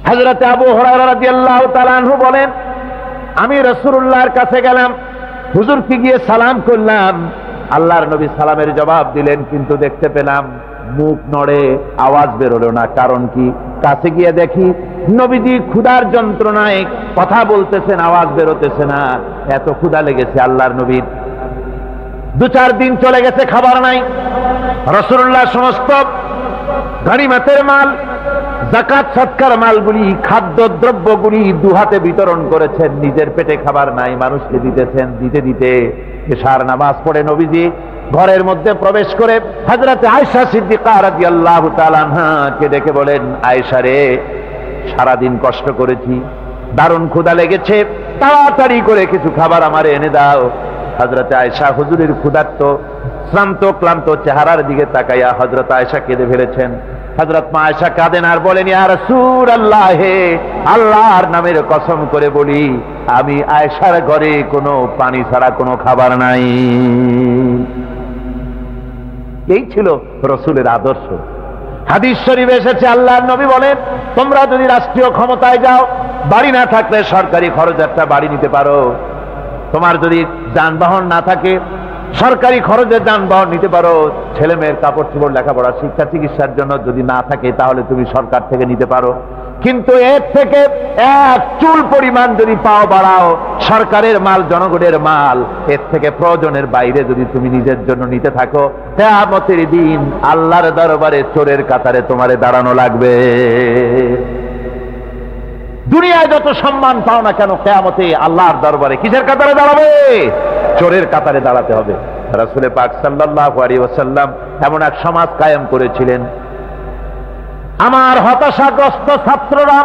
হযরত আবু হুরায়রা রাদিয়াল্লাহু তাআলা আনহু বলেন, আমি রাসূলুল্লাহর কাছে গেলাম, হুজুরকে গিয়ে সালাম করলাম। আল্লাহর নবী সালামের জবাব দিলেন, কিন্তু দেখতে পেলাম মুখ নড়ে, আওয়াজ বেরোলো না। কারণ কি? কাছে গিয়ে দেখি নবীজি ক্ষুধার যন্ত্রণায় কথা বলতেছেন, আওয়াজ বেরোতেছে না। এত ক্ষুধা লেগেছে আল্লাহর নবীর। 2-4 দিন চলে গেছে, খাবার নাই। রাসূলুল্লাহ সমস্ত গনিমতের মাল, যাকাত সদকার মালগুলি, খাদ্য দ্রব্যগুলি দুহাতে বিতরণ করেছেন। নিজের পেটে খাবার নাই, মানুষকে দিতেছেন। দিতে দিতে এশার নামাজ পড়ে নবীজি ঘরের মধ্যে প্রবেশ করে হযরত আয়েশা সিদ্দিকা রাদিয়াল্লাহু তাআলা আনহাকে ডেকে বলেন, আয়েশা রে, সারাদিন কষ্ট করেছি, দারুণ ক্ষুধা লেগেছে, তাড়াতাড়ি করে কিছু খাবার আমারে এনে দাও। হযরত আয়েশা হুজুরের ক্ষুধার্ত শ্রান্ত ক্লান্ত চেহারার দিকে তাকাইয়া হযরত আয়েশা কেঁদে ফেলেছেন। হযরত মা আয়েশা কাঁদেন আর বলেন, ইয়া রাসূলুল্লাহ, হে আল্লাহর নামের কসম করে বলি, আমি আয়েশার ঘরে কোনো পানি ছাড়া কোনো খাবার নাই। এই ছিল রাসূলের আদর্শ। হাদিস শরীফে এসেছে, আল্লাহর নবী বলেন, তোমরা যদি রাষ্ট্রীয় ক্ষমতায় যাও, বাড়ি না থাকলে সরকারি খরচ একটা বাড়ি নিতে পারো। তোমার যদি যানবাহন না থাকে, সরকারি খরচে যানবাহন নিতে পারো। ছেলে মেয়ের কাপড় চোপড়, লেখাপড়া, শিক্ষা চিকিৎসার জন্য যদি না থাকে, তাহলে তুমি সরকার থেকে নিতে পারো। কিন্তু এর থেকে এক চুল পরিমাণ যদি পাও বাড়াও, সরকারের মাল জনগণের মাল, এর থেকে প্রয়োজনের বাইরে যদি তুমি নিজের জন্য নিতে থাকো, কিয়ামতের দিন আল্লাহর দরবারে চোরের কাতারে তোমারে দাঁড়ানো লাগবে। দুনিয়ায় যত সম্মান পাও না কেন, কিয়ামতে আল্লাহর দরবারে কিসের কাতারে দাঁড়াবে? চোরের কাতারে দাঁড়াতে হবে। রাসূল পাক সাল্লাল্লাহু আলাইহি ওয়াসাল্লাম এমন এক সমাজ কায়েম করেছিলেন। আমার হতাশাগ্রস্ত ছাত্ররা,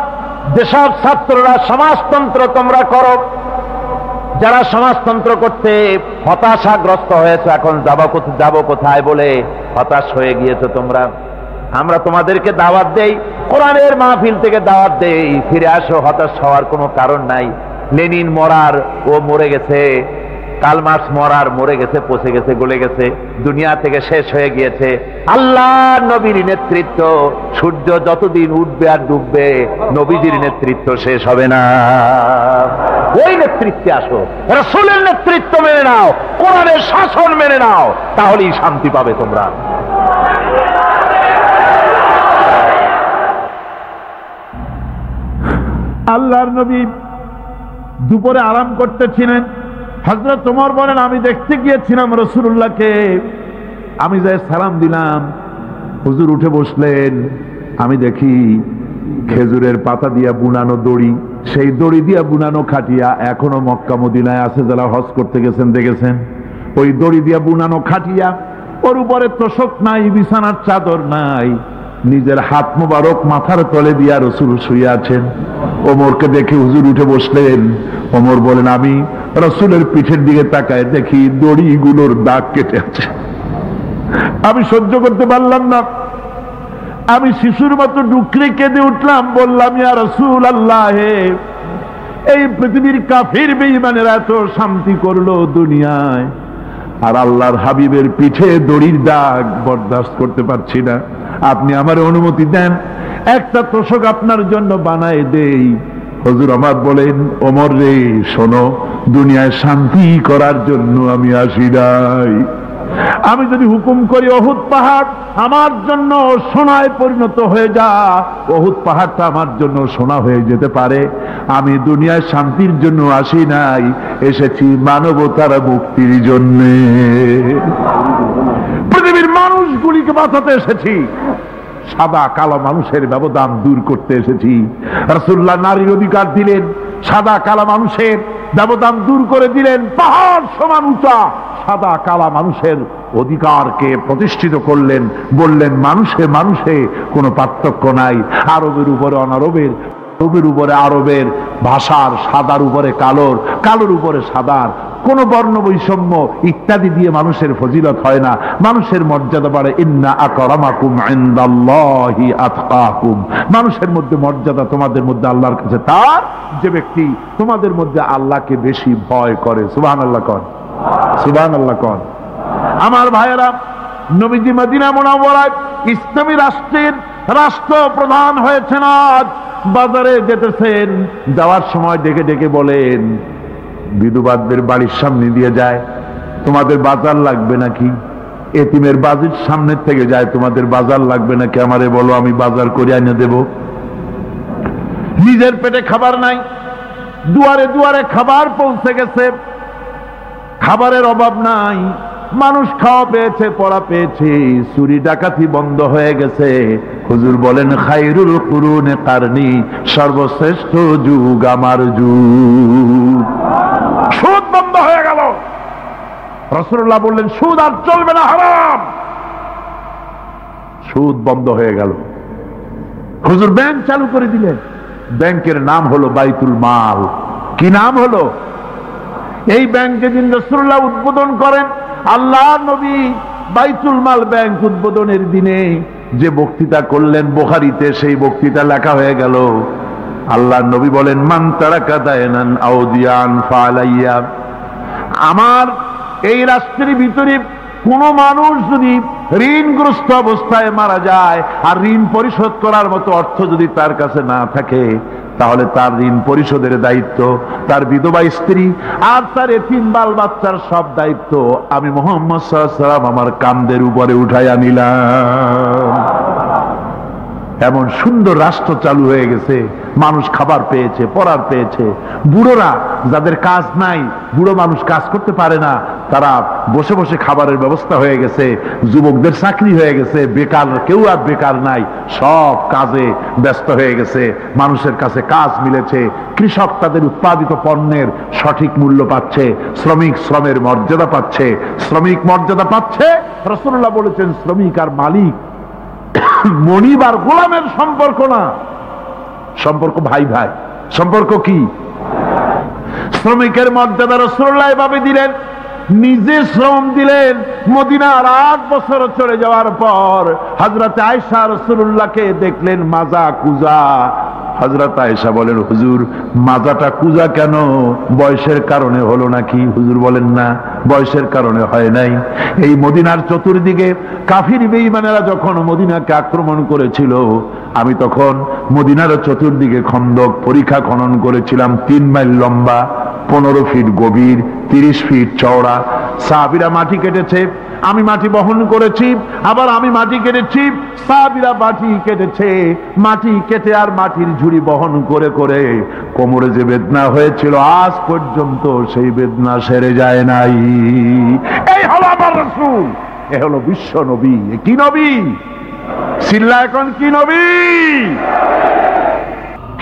যেসব ছাত্ররা সমাজতন্ত্র তোমরা করো, যারা সমাজতন্ত্র করতে হতাশাগ্রস্ত হয়েছে, এখন যাব কোথায় বলে হতাশ হয়ে গিয়েছো তোমরা, আমরা তোমাদেরকে দাওয়াত দেই, কোরআনের মাহফিল থেকে দাওয়াত দেই, ফিরে আসো। হতাশ হওয়ার কোনো কারণ নাই। লেনিন মরার, ও মরে গেছে। কার্ল মার্কস মরার, মরে গেছে, পচে গেছে, গলে গেছে, দুনিয়া থেকে শেষ হয়ে গিয়েছে। আল্লাহ নবীর নেতৃত্ব, সূর্য যতদিন উঠবে আর ডুববে, নবীজির নেতৃত্ব শেষ হবে না। ওই নেতৃত্বে আসো, রাসূলের নেতৃত্ব মেনে নাও, কোরআনের শাসন মেনে নাও, তাহলেই শান্তি পাবে তোমরা। আল্লাহর নবী দুপুরে আরাম করতেছিলেন। হযরত ওমর বলেন, আমি দেখতে গিয়েছিলাম রাসূলুল্লাহকে, আমি যাই সালাম দিলাম, হুজুর উঠে বসলেন। আমি দেখি খেজুরের পাতা দিয়া বুনানো দড়ি, সেই দড়ি দিয়া বুনানো খাটিয়া এখনো মক্কা মদিনায় আছে, যারা হজ করতে গেছেন দেখেছেন। ওই দড়ি দিয়া বুনানো খাটিয়া, ওর উপরে তোশক নাই, বিছানার চাদর নাই, নিজের হাত মোবারক মাথার তলে দিয়া রাসূল শুয়ে আছেন। ওমরকে দেখে হুজুর উঠে বসলেন। ওমর বলেন, আমি রাসূলের পিঠের দিকে তাকায় দেখি দড়িগুলোর দাগ কেটে আছে। আমি সহ্য করতে পারলাম না, আমি শিশুর মতো ডুকরে কেঁদে উঠলাম, বললাম, ইয়া রাসূলুল্লাহ, এই পৃথিবীর কাফির বেঈমানেরা এত শান্তি করলো দুনিয়ায়, আর আল্লাহর হাবিবের পিঠে দড়ির দাগ বরদাস্ত করতে পারছি না। আপনি আমার অনুমতি দেন, একটা তোষক আপনার জন্য বানায় দেই। হুজুর আমার বলেন, ওমর রে শোনো, দুনিয়ায় শান্তি করার জন্য আমি আসি নাই। আমি যদি হুকুম করি উহুদ পাহাড় আমার জন্য সোনায় পরিণত হয়ে যা, উহুদ পাহাড়টা আমার জন্য সোনা হয়ে যেতে পারে। আমি দুনিয়ায় শান্তির জন্য আসি নাই, এসেছি মানবতার মুক্তির জন্য। পৃথিবীর মানুষগুলিকে বাঁচাতে এসেছি, সাদা কালো মানুষের ব্যবধান দূর করতে এসেছি। রাসূলুল্লাহ নারীর অধিকার দিলেন, সাদা কালো মানুষের ব্যবধান দূর করে দিলেন। পাহাড় সমান উঁচা সাদা কালা মানুষের অধিকারকে প্রতিষ্ঠিত করলেন, বললেন মানুষে মানুষে কোনো পার্থক্য নাই। আরবের উপরে অনারবের, আরবের উপরে আরবের, ভাষার, সাদার উপরে কালোর, কালোর উপরে সাদার, কোন বর্ণ বৈষম্য ইত্যাদি দিয়ে মানুষের ফজিলত হয় না, মানুষের মর্যাদা বাড়ে। ইন্না আকরামাকুম ইনদাল্লাহি আতকাকুম, মানুষের মধ্যে মর্যাদা তোমাদের মধ্যে আল্লাহর কাছে তার যে ব্যক্তি তোমাদের মধ্যে আল্লাহকে বেশি ভয় করে। সুবহানাল্লাহ কন, সুবহানাল্লাহ কন। আমার ভাইয়েরা, নবীজি মদিনা মুনাওয়ারায় ইসলামী রাষ্ট্রের রাষ্ট্রপ্রধান হয়েছেন, আজ বাজারে যেতেছেন, যাওয়ার সময় ডেকে ডেকে বলেন, বিধবাদের বাড়ির সামনে দিয়ে যায়, তোমাদের বাজার লাগবে নাকি? এতিমের বাড়ির সামনে থেকে যায়, তোমাদের বাজার লাগবে নাকি? আমারে বলো, আমি বাজার করে এনে দেব। নিজের পেটে খাবার নাই, দুয়ারে দুয়ারে খাবার পৌঁছে গেছে, খাবারের অভাব নাই, মানুষ খাওয়া পেয়েছে, পড়া পেয়েছে, চুরি ডাকাতি বন্ধ হয়ে গেছে। হুজুর বলেন, খায়রুল কুরুনে কারনি, সর্বশ্রেষ্ঠ যুগ আমার যুগ। সুদ বন্ধ হয়ে গেল। রাসূলুল্লাহ বললেন, সুদ আর চলবে না, হারাম। সুদ বন্ধ হয়ে গেল। হুজুর ব্যাংক চালু করে দিলেন। ব্যাংকের নাম হলো বাইতুল মাল। কি নাম হলো? এই ব্যাংক যেদিন রাসূলুল্লাহ উদ্বোধন করেন, আল্লাহর নবী বাইতুল মাল ব্যাংক উদ্বোধনের দিনে যে বক্তৃতা করলেন, বুখারীতে সেই বক্তৃতা লেখা হয়ে গেল। আল্লাহর নবী বলেন, মান তারাকা দায়নান আও দিয়ান ফালাইয়া, আমার এই রাষ্ট্রের ভিতরে কোন মানুষ যদি ঋণগ্রস্ত অবস্থায় মারা যায় আর ঋণ পরিশোধ করার মতো অর্থ যদি তার কাছে না থাকে, তাহলে তার ঋণ পরিশোধের দায়িত্ব তার বিধবা স্ত্রী আর তার এতিম বাল বাচ্চার সব দায়িত্ব আমি মুহাম্মদ সাল্লাল্লাহু আলাইহি ওয়াসাল্লাম আমার কাঁধের উপরে উঠাইয়া নিলাম। এমন সুন্দর রাষ্ট্র চালু হয়ে গেছে, মানুষ খাবার পেয়েছে, পড়ার পেয়েছে। বুড়োরা, যাদের কাজ নাই, বুড়ো মানুষ কাজ করতে পারে না, তারা বসে বসে খাবারের ব্যবস্থা হয়ে গেছে। যুবকদের চাকরি হয়ে গেছে, বেকার কেউ আর বেকার নাই, সব কাজে ব্যস্ত হয়ে গেছে, মানুষের কাছে কাজ মিলেছে। কৃষক তাদের উৎপাদিত পণ্যের সঠিক মূল্য পাচ্ছে, শ্রমিক শ্রমের মর্যাদা পাচ্ছে, শ্রমিক মর্যাদা পাচ্ছে। রাসূলুল্লাহ বলেছেন, শ্রমিক আর মালিক, মনিব আর গোলামের সম্পর্ক না, সম্পর্ক ভাই ভাই। সম্পর্ক কি? শ্রমিকের মর্যাদা রাসূলুল্লাহ এভাবে দিলেন, নিজে শ্রম দিলেন। মদিনার 8 বছর চলে যাওয়ার পর হযরত আয়েশা রাসূলুল্লাহকে দেখলেন মাজা কুজা। হযরত আয়েশা বলেন, হুজুর মাজাটা কুজা কেন? বয়সের কারণে হলো নাকি? হুজুর বলেন, না, বয়সের কারণে হয় নাই। এই মদিনার চতুর্দিকে কাফির বেঈমানেরা যখন মদিনাকে আক্রমণ করেছিল, আমি তখন মদিনার চতুর্দিকে খন্দক পরিখা খনন করেছিলাম, 3 মাইল লম্বা, 15 ফিট গভীর, 30 ফিট চওড়া। সাহাবীরা মাটি কেটেছে, আমি মাটি বহন করেছি, আবার আমি মাটি কেটেছি, সাহাবীরা মাটি কেটেছে। মাটি কেটে আর মাটির ঝুড়ি বহন করে করে কোমরে যে বেদনা হয়েছিল, আজ পর্যন্ত সেই বেদনা সেরে যায় নাই। এই হলো আমার রাসূল, এ হলো বিশ্ব নবী। কি নবী? সিল্লা এখন কি নবী?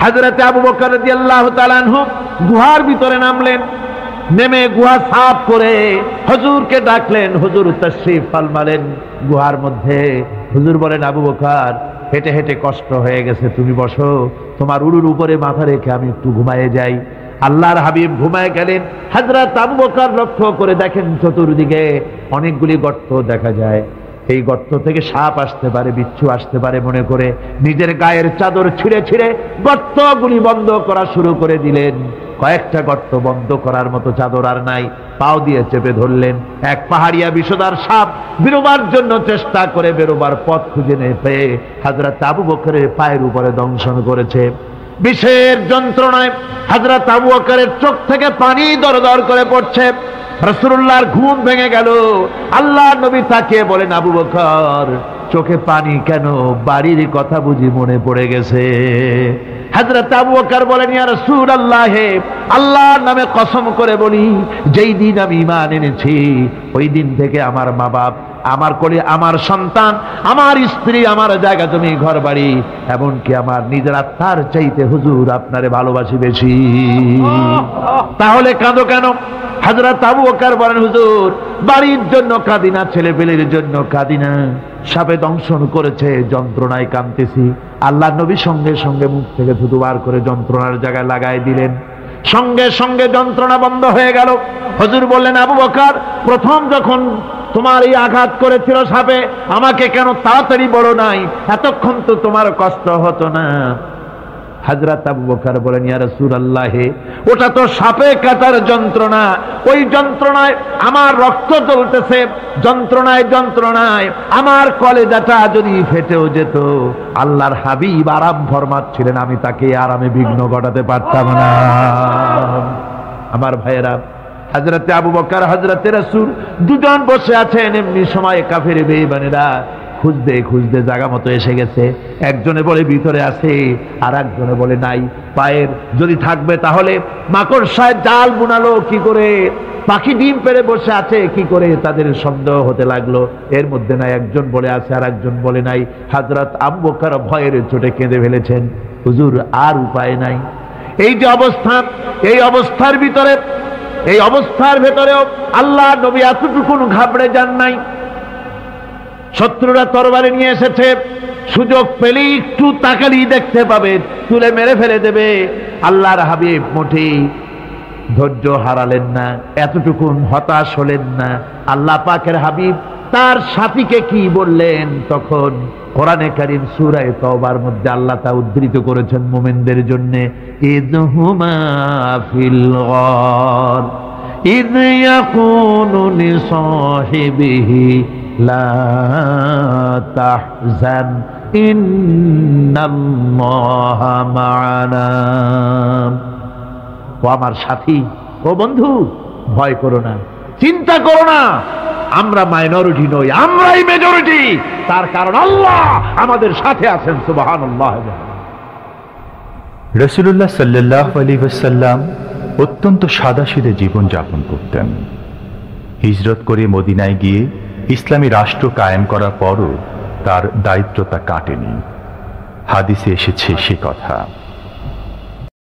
হযরত আবু বকর রাদিয়াল্লাহু তাআলা আনহু গুহার ভিতরে নামলেন, নেমে গুহা সাফ করে হুজুরকে ডাকলেন। হুজুর তাশরীফ ফরমালেন গুহার মধ্যে। হুজুর বলেন, আবু বকর, হেঁটে হেঁটে কষ্ট হয়ে গেছে, তুমি বসো, তোমার উরুর উপরে মাথা রেখে আমি একটু ঘুমায়ে যাই। আল্লাহর হাবিব ঘুমায় গেলেন। হযরত আবু বকর লক্ষ্য করে দেখেন চতুর্দিকে অনেকগুলি গর্ত দেখা যায়। এই গর্ত থেকে সাপ আসতে পারে, বিচ্ছু আসতে পারে মনে করে নিজের গায়ের চাদর ছিঁড়ে ছিঁড়ে গর্তগুলি বন্ধ করা শুরু করে দিলেন। কয়েকটা গর্ত বন্ধ করার মতো চাদর আর নাই, পাও দিয়ে চেপে ধরলেন। এক পাহাড়িয়া বিষধর সাপ বেরোবার জন্য চেষ্টা করে বেরোবার পথ খুঁজে না পেয়ে হযরত আবু বকরের পায়ের উপরে দংশন করেছে। বিষের যন্ত্রণায় হযরত আবু বকরের চোখ থেকে পানি দরদর করে পড়ছে। রাসূলুল্লাহর ঘুম ভেঙে গেল। আল্লাহর নবী তাকিয়ে বলেন, আবু বকর, চোখে পানি কেন? বাড়ির কথা বুঝি মনে পড়ে গেছে? হযরত আবু বকর বলেন, ইয়া রাসূলুল্লাহ, আল্লাহর নামে কসম করে বলি, যেই দিন আমি ঈমান এনেছি ওই দিন থেকে আমার মা বাপ, আমার কোলে আমার সন্তান, আমার স্ত্রী, আমার জায়গা জমি, ঘর বাড়ি, এমনকি আমার নিজের আত্মার চাইতে হুজুর আপনারে ভালোবাসি বেশি। তাহলে কাঁদো কেন? হযরত আবু বকর বলেন, হুজুর, বাড়ির জন্য কাঁদি না, ছেলে পেলের জন্য কাঁদি না, সাপে দংশন করেছে, যন্ত্রণায় কাঁদতেছি। আল্লাহর নবী সঙ্গে সঙ্গে মুখ থেকে থুতু বার করে যন্ত্রণার জায়গায় লাগাই দিলেন। সঙ্গে সঙ্গে যন্ত্রণা বন্ধ হয়ে গেল। হুজুর বললেন, আবু বকর, প্রথম যখন তোমার এই আঘাত করেছিল সাপে, আমাকে কেন তাড়াতাড়ি বলো নাই? এতক্ষণ তো তোমার কষ্ট হতো না। হযরত আবু বকর বলেন, ইয়া রাসূলুল্লাহ, ওটা তো সাপে কাটার যন্ত্রণা, ওই যন্ত্রণায় আমার রক্ত জ্বলতেছে, যন্ত্রণায় যন্ত্রণায় আমার কলেজাটা যদি ফেটেও যেত। আল্লাহর হাবিব আরাম ফরমাচ্ছিলেন, আমি তাকে আরামে বিঘ্ন ঘটাতে পারতাম না। আমার ভাইয়েরা, হযরতে আবু বকর, হযরতে রাসূল দুজন বসে আছেন। এমনি সময় কাফের বেঈমানেরা খুঁজতে খুঁজতে জায়গা মতো এসে গেছে। একজনে বলে ভিতরে আছে, আর একজনে বলে নাই। পায়ের যদি থাকবে তাহলে মাকড়সায় জাল বুনালো কি করে, পাখি ডিম পেড়ে বসে আছে কি করে, তাদের সন্দেহ হতে লাগলো। এর মধ্যে নাই, একজন বলে আছে আর একজন বলে নাই। হযরত আবু বকর ভয়ের চোটে কেঁদে ফেলেছেন, হুজুর আর উপায় নাই। এই যে অবস্থা, এই অবস্থার ভিতরে, এই অবস্থার ভেতরেও আল্লাহ নবী এতটুকুন ঘাবড়ে যান নাই। শত্রুরা তরবারি নিয়ে এসেছে, সুযোগ পেলেই একটু তাকালেই দেখতে পাবে, তুলে মেরে ফেলে দেবে। আল্লাহর হাবিব মোটেই ধৈর্য হারালেন না, এতটুকুন হতাশ হলেন না। আল্লাহ পাকের হাবিব তার সাথীকে কি বললেন, তখন কোরআনে কারীম সূরা তাওবার মধ্যে আল্লাহ তা উদ্ধৃত করেছেন মুমিনদের জন্য, ইযহুমা ফিল গার ইয ইয়াকুলু লিসাহিবিহি লা তাহজান ইন্নাল্লাহা মা'ানা। ও আমার সাথী, ও বন্ধু, ভয় করো না, চিন্তা করো না, আমরা মাইনরিটি নই, আমরাই মেজরিটি। তার কারণ আল্লাহ আমাদের সাথে আছেন। সুবহানাল্লাহ। রাসূলুল্লাহ সাল্লাল্লাহু আলাইহি ওয়াসাল্লাম অত্যন্ত সাদাসিধে জীবন যাপন করতেন। হিজরত করে মদিনায় গিয়ে ইসলামী রাষ্ট্র কায়েম করার পরও তার দারিদ্রতা কাটেনি। হাদিসে এসেছে সে কথা।